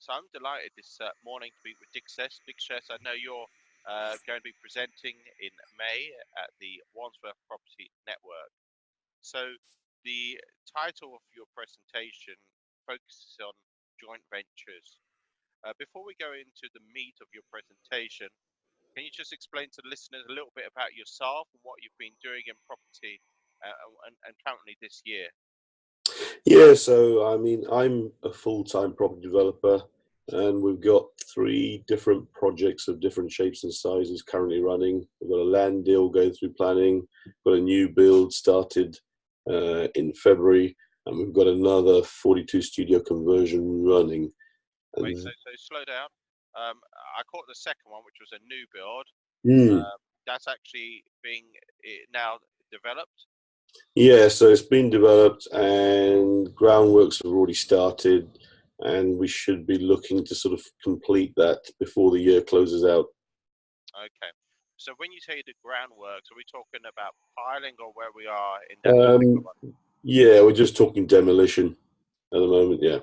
So I'm delighted this morning to be with Diksesh. Diksesh, I know you're going to be presenting in May at the Wandsworth Property Network. So the title of your presentation focuses on joint ventures. Before we go into the meat of your presentation, can you just explain to the listeners a little bit about yourself and what you've been doing in property and currently this year? Yeah, so I mean, I'm a full-time property developer, and we've got three different projects of different shapes and sizes currently running. We've got a land deal going through planning, got a new build started in February, and we've got another 42 studio conversion running. Wait, And so slow down. I caught the second one, which was a new build. mm, That's actually being now developed. yeah, so it's been developed, and groundworks have already started, and we should be looking to sort of complete that before the year closes out. Okay. So when you say the groundworks, are we talking about piling or where we are in that particular Um, one? yeah, we're just talking demolition at the moment. Yeah,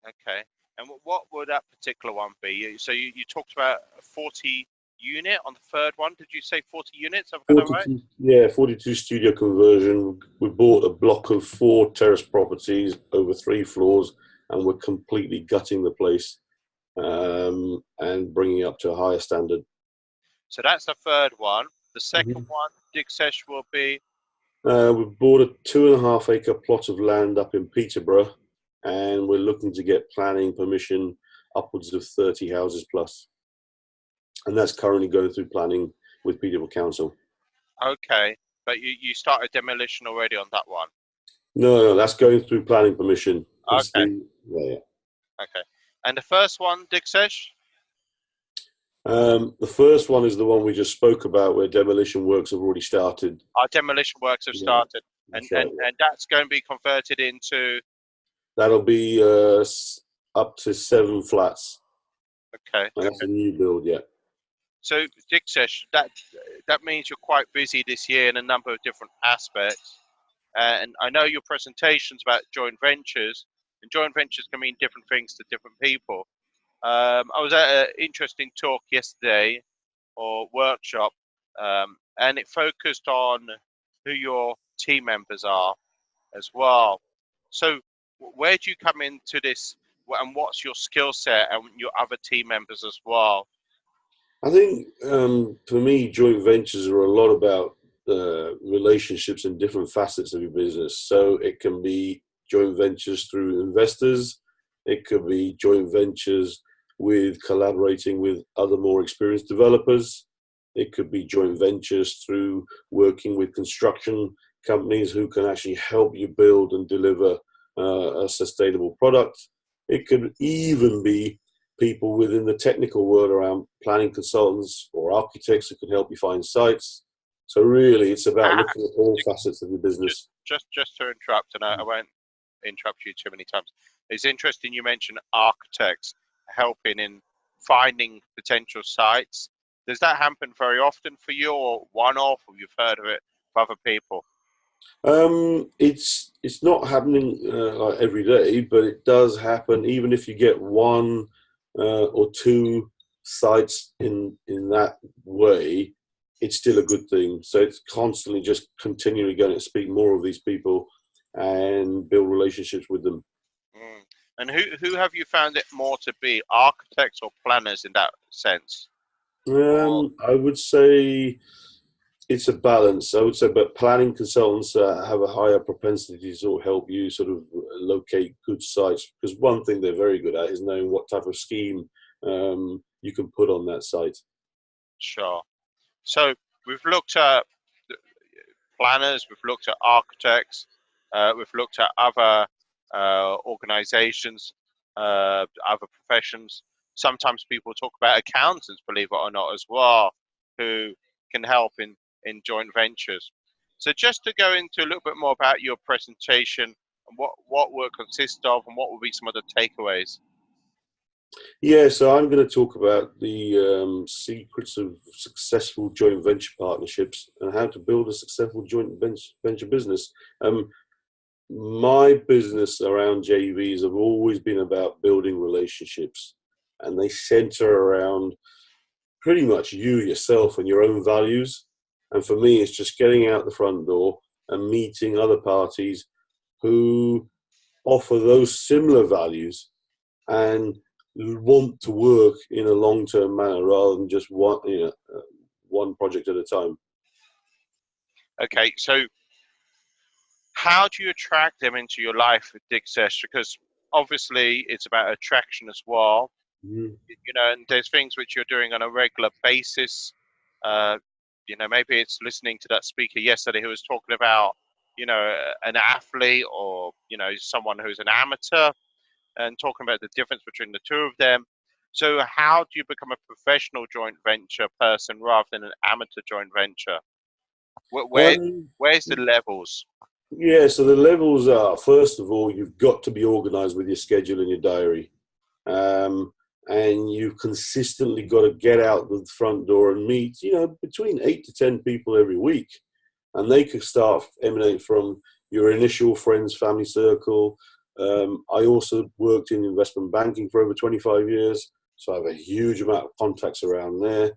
Okay. And what would that particular one be? So you talked about a 40 unit on the third one. Did you say 40 units? Have I got that right? 42. Yeah, 42 studio conversion. We bought a block of 4 terrace properties over 3 floors, and we're completely gutting the place and bringing it up to a higher standard. So that's the third one. The second Mhm. one, Diksesh, will be. We bought a 2.5 acre plot of land up in Peterborough, and we're looking to get planning permission upwards of 30 houses plus, and that's currently going through planning with Peterborough Council. Okay. But you started demolition already on that one. No, that's going through planning permission. It's Okay. the yeah. Okay. And the first one, Diksesh? The first one is the one we just spoke about, where demolition works have already started. Our demolition works have Yeah, started, and that's right. Yeah. that's going to be converted into. That'll be up to 7 flats. Okay, And that's okay. a new build. Yeah. So, Diksesh, that means you're quite busy this year in a number of different aspects. And I know your presentations about joint ventures, and joint ventures can mean different things to different people. I was at an interesting talk yesterday or workshop, and it focused on who your team members are as well. So, where do you come into this, and what's your skill set and your other team members as well? I think for me, joint ventures are a lot about relationships and different facets of your business. So it can be joint ventures through investors. It could be joint ventures with collaborating with other more experienced developers. It could be joint ventures through working with construction companies who can actually help you build and deliver a sustainable product. It could even be people within the technical world around planning consultants or architects who can help you find sites. So really, it's about Ah, looking at all facets of your business. just to interrupt, and I won't interrupt you too many times. It's interesting you mentioned architects helping in finding potential sites. Does that happen very often for you, or one-off, or you've heard of it for other people? It's not happening like every day, but it does happen. Even if you get one or two sites in that way, it's still a good thing. So it's constantly just continually going to speak more of these people and build relationships with them. Mm. And who have you found it more to be, architects or planners in that sense? Or I would say it's a balance. I would say, but planning consultants have a higher propensity to sort of help you sort of locate good sites, because one thing they're very good at is knowing what type of scheme you can put on that site. sure. So we've looked at planners, we've looked at architects, we've looked at other organizations, other professions. Sometimes people talk about accountants, believe it or not, as well, who can help in joint ventures. So just to go into a little bit more about your presentation and what will it consist of and what will be some of the takeaways. Yeah, so I'm going to talk about the secrets of successful joint venture partnerships and how to build a successful joint venture business. my business around JVs have always been about building relationships, and they center around pretty much you yourself and your own values. And for me, it's just getting out the front door and meeting other parties who offer those similar values and want to work in a long-term manner rather than just one project at a time. Okay, so how do you attract them into your life with Diksesh? Because obviously it's about attraction as well. Mhm. You know, and there's things which you're doing on a regular basis. Uh, you know, maybe it's listening to that speaker yesterday who was talking about, you know, an athlete or, you know, someone who's an amateur and talking about the difference between the two of them. So how do you become a professional joint venture person rather than an amateur joint venture? Where, Um, where's the levels? yeah, so the levels are, first of all, you've got to be organized with your schedule and your diary. Um, and you've consistently got to get out the front door and meet, between 8 to 10 people every week. And they could emanate from your initial friends, family circle. I also worked in investment banking for over 25 years, so I have a huge amount of contacts around there.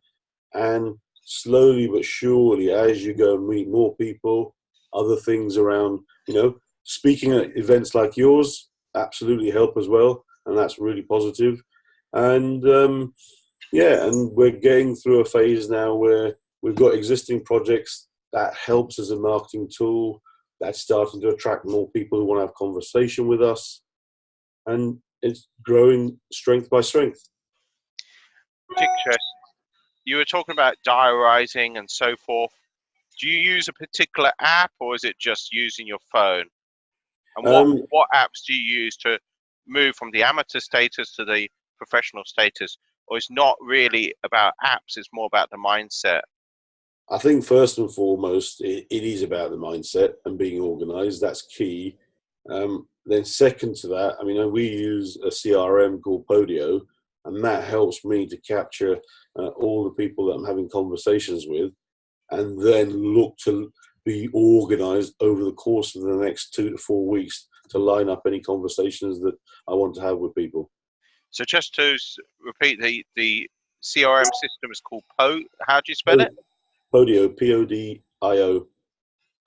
And slowly but surely, as you go and meet more people, other things around, speaking at events like yours absolutely help as well, and that's really positive. And yeah, and we're getting through a phase now where we've got existing projects that helps as a marketing tool. That's starting to attract more people who want to have conversation with us, and it's growing strength by strength. Diksesh, you were talking about diarizing and so forth. Do you use a particular app or is it just using your phone? And Um, what apps do you use to move from the amateur status to the professional status? Or it's not really about apps, it's more about the mindset. I think first and foremost, it is about the mindset and being organised. That's key. Then second to that, I mean, we use a CRM called Podio, and that helps me to capture all the people that I'm having conversations with, and then look to be organised over the course of the next 2 to 4 weeks to line up any conversations that I want to have with people. So just to repeat, the CRM system is called how do you spell it? Podio, Podio.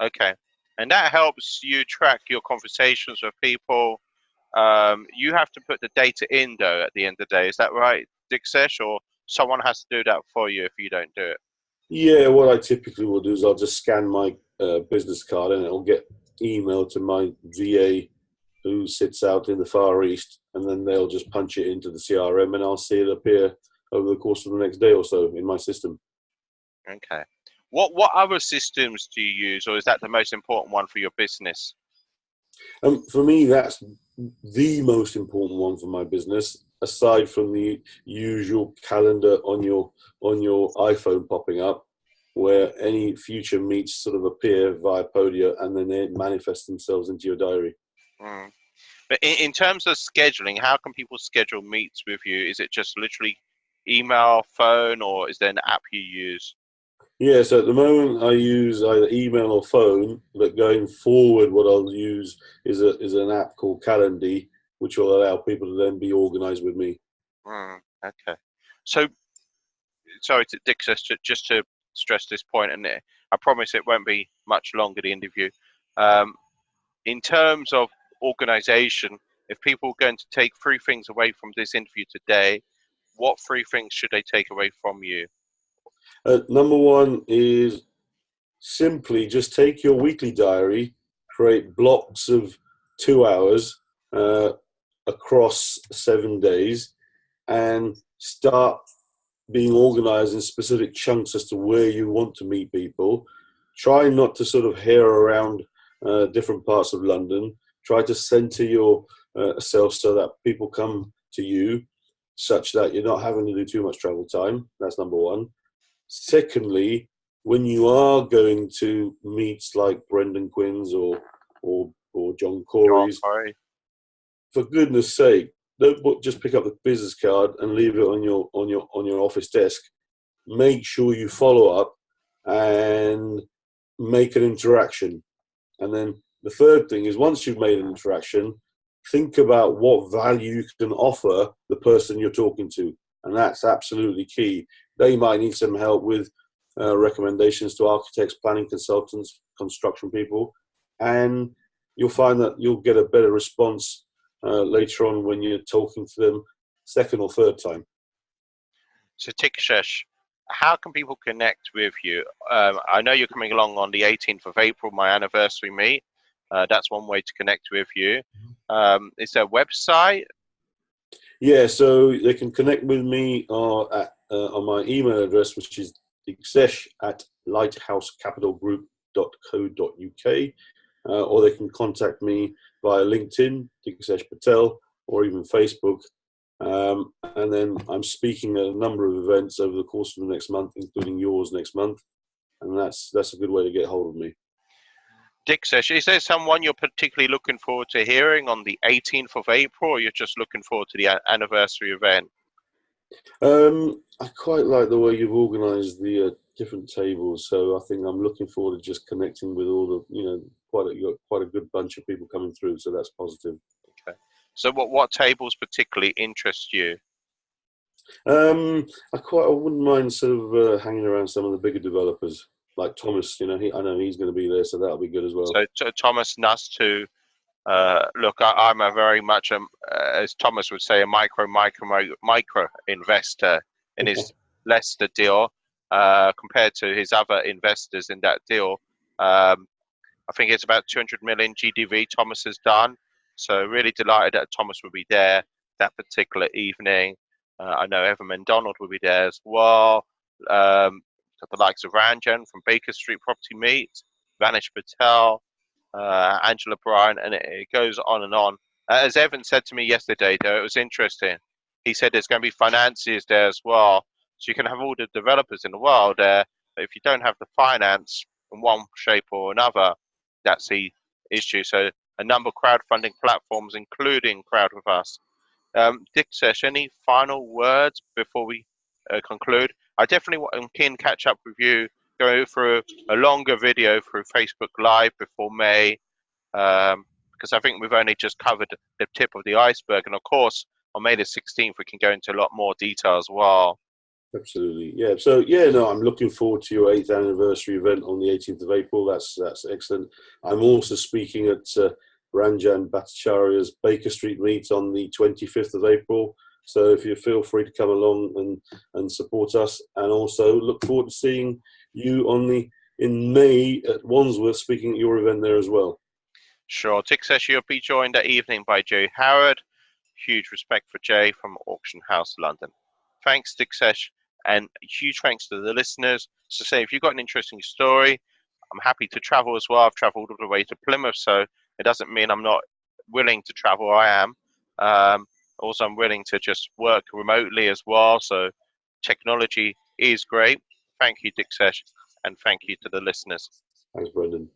Okay. And that helps you track your conversations with people. You have to put the data in though at the end of the day. Is that right, Diksesh? Or someone has to do that for you if you don't do it? Yeah, what I typically will do is I'll just scan my business card and it'll get emailed to my VA who sits out in the Far East, and then they'll just punch it into the CRM and I'll see it appear over the course of the next day or so in my system. Okay. What other systems do you use, or is that the most important one for your business? For me, that's the most important one for my business, aside from the usual calendar on your iPhone popping up, where any future meets sort of appear via Podio and then they manifest themselves into your diary. Mm. But in terms of scheduling, how can people schedule meets with you? Is it just literally email, phone, or is there an app you use? Yeah, so at the moment I use either email or phone, but going forward, what I'll use is an app called Calendly, which will allow people to then be organised with me. Mm, okay. So, sorry to Dixon, just to stress this point, and I promise it won't be much longer, the interview. Um, in terms of organization, if people are going to take three things away from this interview today, what three things should they take away from you? Number one is simply just take your weekly diary, create blocks of 2 hours uh, across 7 days, and start being organized in specific chunks as to where you want to meet people. Try not to sort of hare around different parts of London. Try to center your self so that people come to you, such that you're not having to do too much travel time. That's number one. Secondly, when you are going to meets like Brendan Quinn's or John John, Corey's, sorry. for goodness sake, don't just pick up the business card and leave it on your office desk. Make sure you follow up and make an interaction, and then the third thing is, once you've made an interaction, think about what value you can offer the person you're talking to. And that's absolutely key. They might need some help with recommendations to architects, planning consultants, construction people, and you'll find that you'll get a better response later on when you're talking to them second or third time. So Diksesh, how can people connect with you? I know you're coming along on the 18th of April, my anniversary meet. That's one way to connect with you. Is there a website? Yeah, so they can connect with me on my email address, which is diksesh@lighthousecapitalgroup.co.uk, or they can contact me via LinkedIn, Diksesh Patel, or even Facebook. And then I'm speaking at a number of events over the course of the next month, including yours next month, and that's a good way to get hold of me. Diksesh, is there someone you're particularly looking forward to hearing on the 18th of April, or you're just looking forward to the anniversary event? I quite like the way you've organised the different tables, so I think I'm looking forward to just connecting with all the, you've got quite a good bunch of people coming through, so that's positive. Okay. So what tables particularly interest you? I wouldn't mind sort of hanging around some of the bigger developers, like Thomas. I know he's going to be there, so that'll be good as well. So Thomas Nuss too. Look, I'm a very much, as Thomas would say, a micro investor in his Leicester deal compared to his other investors in that deal. I think it's about 200 million GDV Thomas has done. So really delighted that Thomas will be there that particular evening. I know Evan McDonald will be there as well. The likes of Ranjan from Baker Street Property Meet, Vanish Patel, Angela Bryan, and it goes on and on. As Evan said to me yesterday, though, it was interesting. He said there's going to be financiers there as well. So you can have all the developers in the world there, but if you don't have the finance in one shape or another, that's the issue. So a number of crowdfunding platforms, including Crowd with Us. Diksesh, any final words before we conclude? I definitely am keen to catch up with you, go through a longer video through Facebook Live before May, because I think we've only just covered the tip of the iceberg. And of course, on May the 16th, we can go into a lot more detail as well. Absolutely, yeah. So no, I'm looking forward to your 8th anniversary event on the 18th of April. That's excellent. I'm also speaking at Ranjan Bhattacharya's Baker Street meet on the 25th of April. So if you feel free to come along and support us, and also look forward to seeing you in May at Wandsworth, speaking at your event there as well. Sure. Diksesh, you'll be joined that evening by Jay Howard. Huge respect for Jay from Auction House London. Thanks, Diksesh, and huge thanks to the listeners. So say, if you've got an interesting story, I'm happy to travel as well. I've traveled all the way to Plymouth, so it doesn't mean I'm not willing to travel. I am. Also, I'm willing to just work remotely as well. So technology is great. Thank you, Diksesh, and thank you to the listeners. Thanks, Brendan.